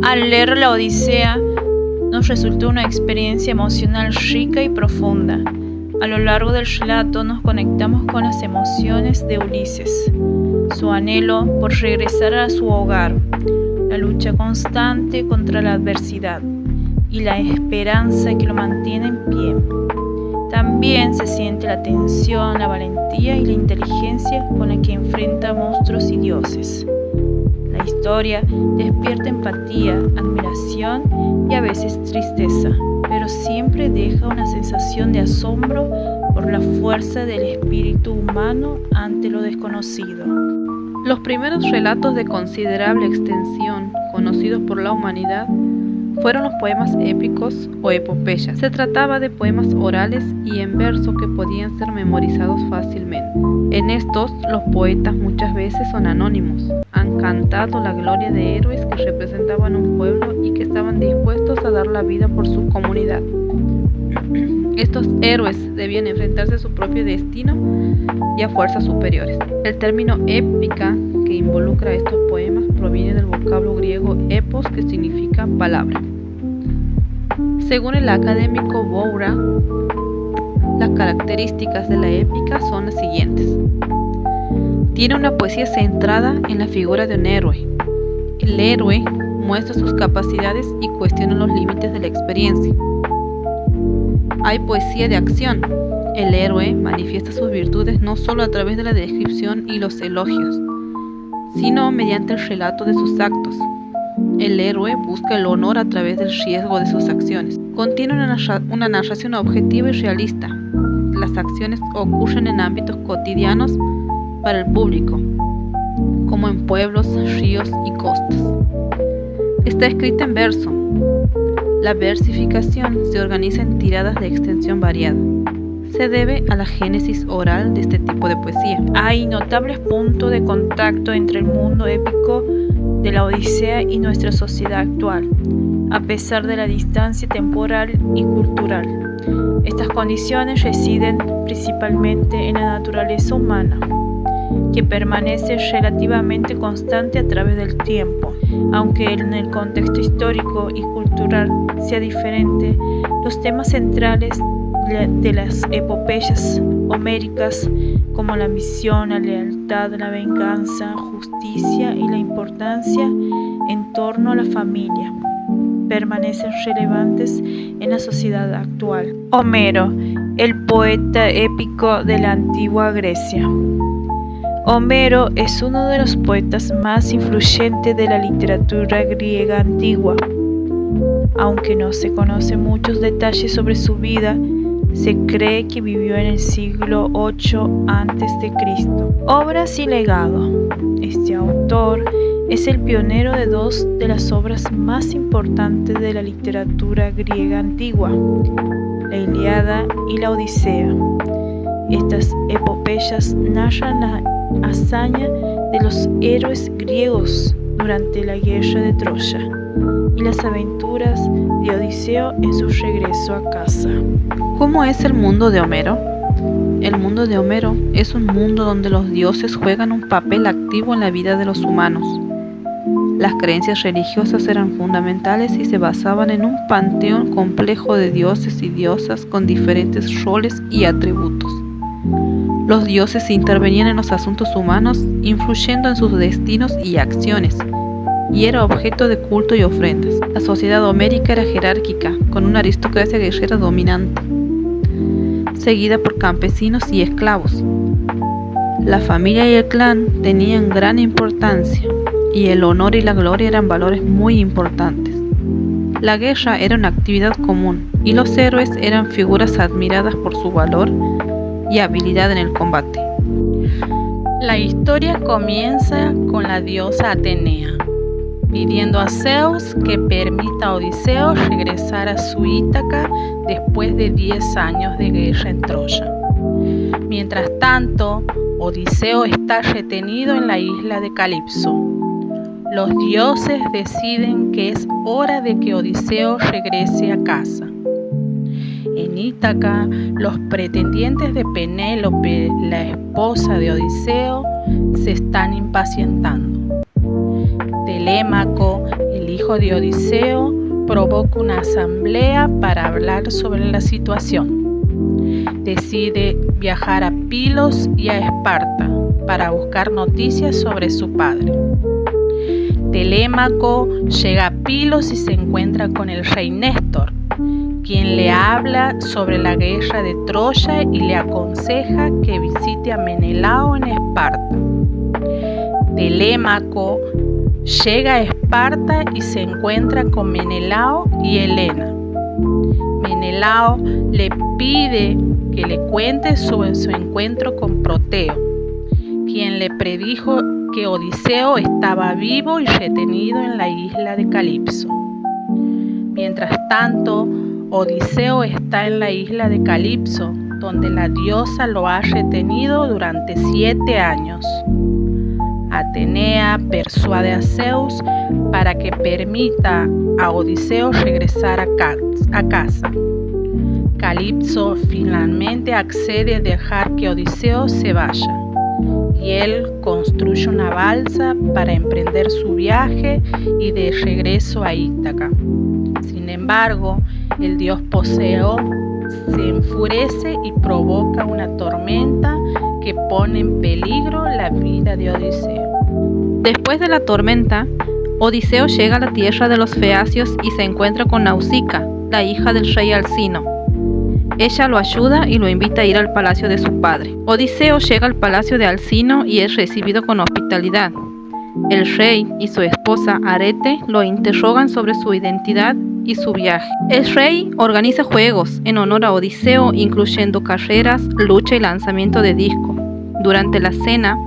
Al leer la Odisea, nos resultó una experiencia emocional rica y profunda. A lo largo del relato nos conectamos con las emociones de Ulises, su anhelo por regresar a su hogar, la lucha constante contra la adversidad y la esperanza que lo mantiene en pie. También se siente la tensión, la valentía y la inteligencia con la que enfrenta monstruos y dioses. La historia despierta empatía, admiración y a veces tristeza, pero siempre deja una sensación de asombro por la fuerza del espíritu humano ante lo desconocido. Los primeros relatos de considerable extensión conocidos por la humanidad fueron los poemas épicos o epopeyas. Se trataba de poemas orales y en verso que podían ser memorizados fácilmente. En estos, los poetas muchas veces son anónimos. Han cantado la gloria de héroes que representaban un pueblo y que estaban dispuestos a dar la vida por su comunidad. Estos héroes debían enfrentarse a su propio destino y a fuerzas superiores. El término épica que involucra estos poemas proviene del vocablo griego epos, que significa palabra. Según el académico Boura, las características de la épica son las siguientes. Tiene una poesía centrada en la figura de un héroe. El héroe muestra sus capacidades y cuestiona los límites de la experiencia. Hay poesía de acción. El héroe manifiesta sus virtudes no solo a través de la descripción y los elogios, sino mediante el relato de sus actos. El héroe busca el honor a través del riesgo de sus acciones. Contiene una narración objetiva y realista. Las acciones ocurren en ámbitos cotidianos para el público, como en pueblos, ríos y costas. Está escrita en verso. La versificación se organiza en tiradas de extensión variada. Se debe a la génesis oral de este tipo de poesía. Hay notables puntos de contacto entre el mundo épico de la Odisea y nuestra sociedad actual, a pesar de la distancia temporal y cultural. Estas condiciones residen principalmente en la naturaleza humana, que permanece relativamente constante a través del tiempo. Aunque en el contexto histórico y cultural sea diferente, los temas centrales de las epopeyas homéricas, como la ambición, la lealtad, la venganza, justicia y la importancia en torno a la familia, permanecen relevantes en la sociedad actual. Homero, el poeta épico de la antigua Grecia. Homero es uno de los poetas más influyentes de la literatura griega antigua. Aunque no se conocen muchos detalles sobre su vida, se cree que vivió en el siglo VIII a.C. Obras y legado. Este autor es el pionero de dos de las obras más importantes de la literatura griega antigua, la Ilíada y la Odisea. Estas epopeyas narran la hazaña de los héroes griegos durante la guerra de Troya y las aventuras de Odiseo en su regreso a casa. ¿Cómo es el mundo de Homero? El mundo de Homero es un mundo donde los dioses juegan un papel activo en la vida de los humanos. Las creencias religiosas eran fundamentales y se basaban en un panteón complejo de dioses y diosas con diferentes roles y atributos. Los dioses intervenían en los asuntos humanos, influyendo en sus destinos y acciones, y era objeto de culto y ofrendas. La sociedad homérica era jerárquica, con una aristocracia guerrera dominante, seguida por campesinos y esclavos. La familia y el clan tenían gran importancia, y el honor y la gloria eran valores muy importantes. La guerra era una actividad común, y los héroes eran figuras admiradas por su valor y habilidad en el combate. La historia comienza con la diosa Atenea pidiendo a Zeus que permita a Odiseo regresar a su Ítaca después de 10 años de guerra en Troya. Mientras tanto, Odiseo está retenido en la isla de Calipso. Los dioses deciden que es hora de que Odiseo regrese a casa. En Ítaca, los pretendientes de Penélope, la esposa de Odiseo, se están impacientando. Telémaco, el el hijo de Odiseo provoca una asamblea para hablar sobre la situación. Decide viajar a Pilos y a Esparta para buscar noticias sobre su padre. Telémaco llega a Pilos y se encuentra con el rey Néstor, quien le habla sobre la guerra de Troya y le aconseja que visite a Menelao en Esparta. Telémaco llega a Esparta y se encuentra con Menelao y Helena. Menelao le pide que le cuente sobre su encuentro con Proteo, quien le predijo que Odiseo estaba vivo y retenido en la isla de Calipso. Mientras tanto, Odiseo está en la isla de Calipso, donde la diosa lo ha retenido durante 7 años. Atenea persuade a Zeus para que permita a Odiseo regresar a casa. Calipso finalmente accede a dejar que Odiseo se vaya, y él construye una balsa para emprender su viaje y de regreso a Ítaca. Sin embargo, el dios Poseo se enfurece y provoca una tormenta que pone en peligro la vida de Odiseo. Después de la tormenta, Odiseo llega a la tierra de los feacios y se encuentra con Nausica, la hija del rey Alcino. Ella lo ayuda y lo invita a ir al palacio de su padre. Odiseo llega al palacio de Alcino y es recibido con hospitalidad. El rey y su esposa Arete lo interrogan sobre su identidad y su viaje. El rey organiza juegos en honor a Odiseo, incluyendo carreras, lucha y lanzamiento de disco. Durante la cena,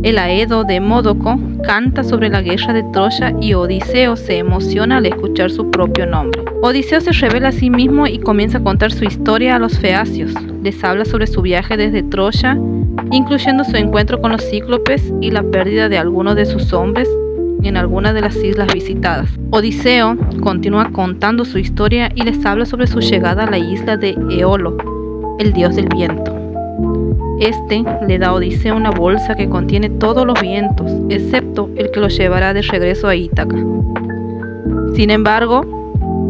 el Aedo de Módoco canta sobre la guerra de Troya y Odiseo se emociona al escuchar su propio nombre. Odiseo se revela a sí mismo y comienza a contar su historia a los feacios. Les habla sobre su viaje desde Troya, incluyendo su encuentro con los cíclopes y la pérdida de algunos de sus hombres en algunas de las islas visitadas. Odiseo continúa contando su historia y les habla sobre su llegada a la isla de Eolo, el dios del viento. Este le da a Odiseo una bolsa que contiene todos los vientos, excepto el que lo llevará de regreso a Ítaca. Sin embargo,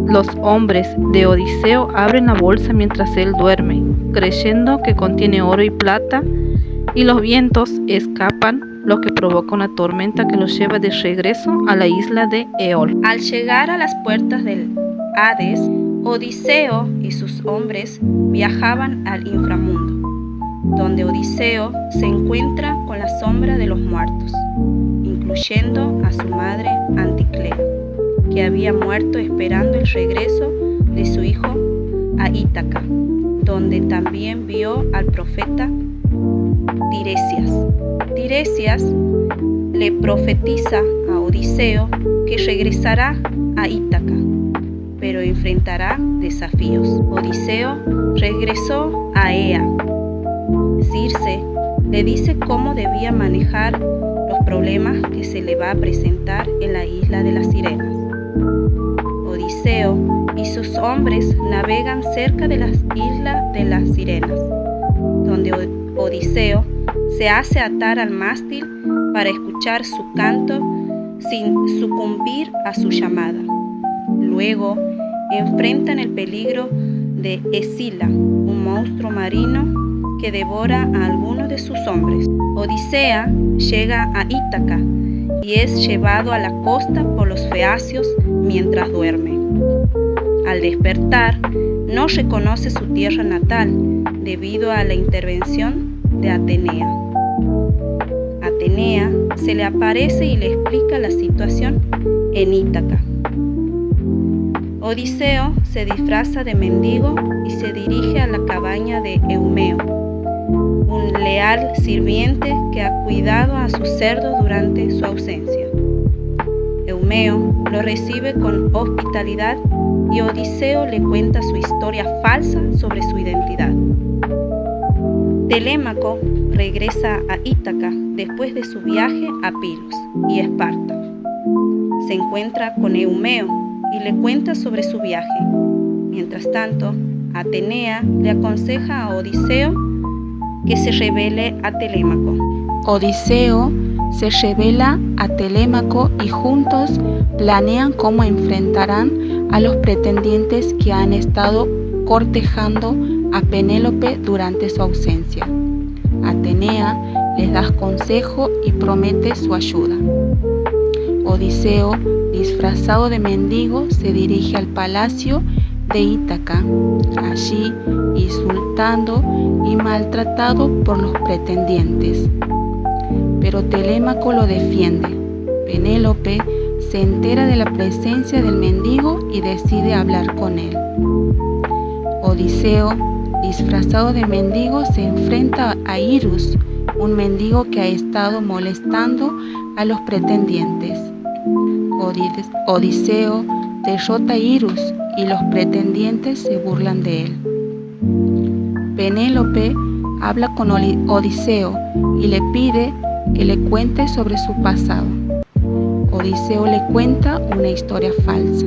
los hombres de Odiseo abren la bolsa mientras él duerme, creyendo que contiene oro y plata, y los vientos escapan, lo que provoca una tormenta que los lleva de regreso a la isla de Eol. Al llegar a las puertas del Hades, Odiseo y sus hombres viajaban al inframundo, donde Odiseo se encuentra con la sombra de los muertos, incluyendo a su madre Anticlea, que había muerto esperando el regreso de su hijo a Ítaca, donde también vio al profeta Tiresias. Tiresias le profetiza a Odiseo que regresará a Ítaca, pero enfrentará desafíos. Odiseo regresó a Ea. Circe le dice cómo debía manejar los problemas que se le va a presentar en la isla de las sirenas. Odiseo y sus hombres navegan cerca de la isla de las sirenas, donde Odiseo se hace atar al mástil para escuchar su canto sin sucumbir a su llamada. Luego enfrentan el peligro de Escila, un monstruo marino que devora a algunos de sus hombres. Odisea llega a Ítaca y es llevado a la costa por los feacios mientras duerme. Al despertar, no reconoce su tierra natal debido a la intervención de Atenea. Atenea se le aparece y le explica la situación en Ítaca. Odiseo se disfraza de mendigo y se dirige a la cabaña de Eumeo, un leal sirviente que ha cuidado a sus cerdos durante su ausencia. Eumeo lo recibe con hospitalidad y Odiseo le cuenta su historia falsa sobre su identidad. Telémaco regresa a Ítaca después de su viaje a Pilos y Esparta. Se encuentra con Eumeo y le cuenta sobre su viaje. Mientras tanto, Atenea le aconseja a Odiseo que se rebele a Telémaco. Odiseo se revela a Telémaco y juntos planean cómo enfrentarán a los pretendientes que han estado cortejando a Penélope durante su ausencia. Atenea les da consejo y promete su ayuda. Odiseo, disfrazado de mendigo, se dirige al palacio de Ítaca, allí insultando y maltratado por los pretendientes. Pero Telémaco lo defiende. Penélope se entera de la presencia del mendigo y decide hablar con él. Odiseo, disfrazado de mendigo, se enfrenta a Irus, un mendigo que ha estado molestando a los pretendientes. Odiseo derrota a Irus y los pretendientes se burlan de él. Penélope habla con Odiseo y le pide que le cuente sobre su pasado. Odiseo le cuenta una historia falsa,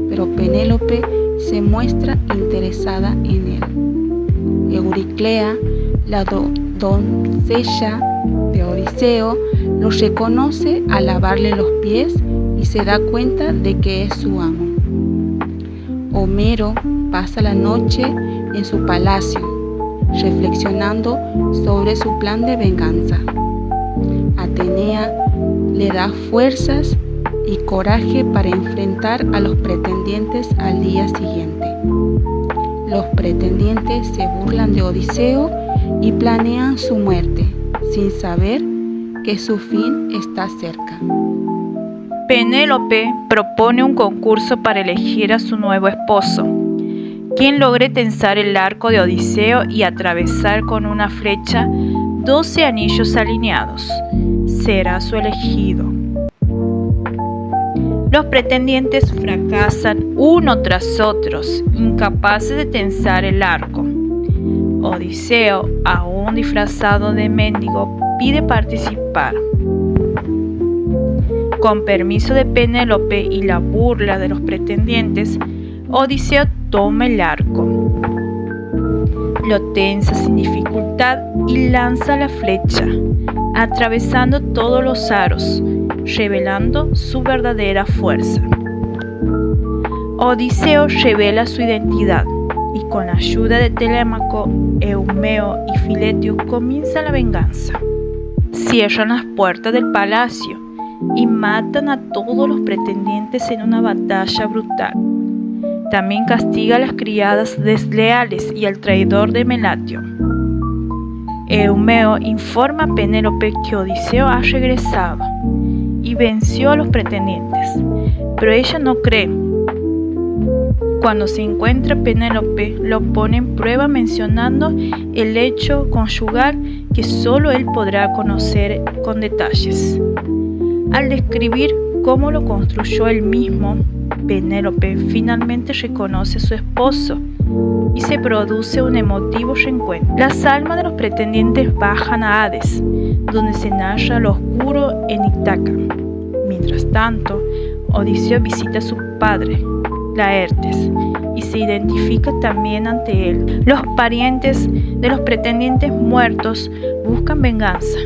pero Penélope se muestra interesada en él. Euriclea, la doncella de Odiseo, lo reconoce al lavarle los pies y se da cuenta de que es su amo. Homero pasa la noche en su palacio, reflexionando sobre su plan de venganza. Atenea le da fuerzas y coraje para enfrentar a los pretendientes al día siguiente. Los pretendientes se burlan de Odiseo y planean su muerte, sin saber que su fin está cerca. Penélope propone un concurso para elegir a su nuevo esposo. Quien logre tensar el arco de Odiseo y atravesar con una flecha 12 anillos alineados será su elegido. Los pretendientes fracasan uno tras otro, incapaces de tensar el arco. Odiseo, aún disfrazado de mendigo, pide participar. Con permiso de Penélope y la burla de los pretendientes, Odiseo toma el arco, lo tensa sin dificultad y lanza la flecha, atravesando todos los aros, revelando su verdadera fuerza. Odiseo revela su identidad y con la ayuda de Telémaco, Eumeo y Filetio comienza la venganza. Cierran las puertas del palacio y matan a todos los pretendientes en una batalla brutal. También castiga a las criadas desleales y al traidor de Melatio. Eumeo informa a Penélope que Odiseo ha regresado y venció a los pretendientes, pero ella no cree. Cuando se encuentra Penélope, lo pone en prueba mencionando el hecho conyugal que solo él podrá conocer con detalles. Al describir cómo lo construyó él mismo, Penélope finalmente reconoce a su esposo y se produce un emotivo reencuentro. Las almas de los pretendientes bajan a Hades, donde se narra lo oscuro en Ítaca. Mientras tanto, Odiseo visita a su padre, Laertes, y se identifica también ante él. Los parientes de los pretendientes muertos buscan venganza,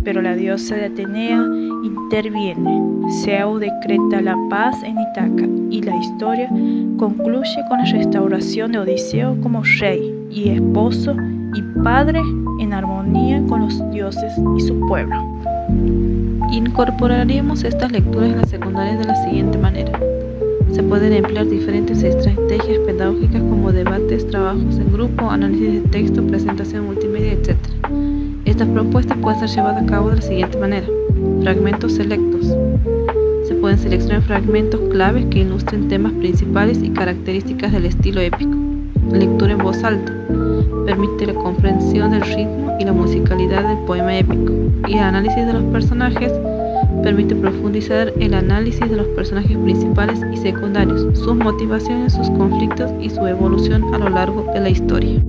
pero la diosa de Atenea interviene. Zeus decreta la paz en Ítaca y la historia concluye con la restauración de Odiseo como rey y esposo y padre en armonía con los dioses y su pueblo. Incorporaríamos estas lecturas en las secundarias de la siguiente manera. Se pueden emplear diferentes estrategias pedagógicas como debates, trabajos en grupo, análisis de texto, presentación multimedia, etc. Estas propuestas pueden ser llevadas a cabo de la siguiente manera. Fragmentos selectos. Se pueden seleccionar fragmentos claves que ilustren temas principales y características del estilo épico. Lectura en voz alta. Permite la comprensión del ritmo y la musicalidad del poema épico. Y el análisis de los personajes permite profundizar el análisis de los personajes principales y secundarios, sus motivaciones, sus conflictos y su evolución a lo largo de la historia.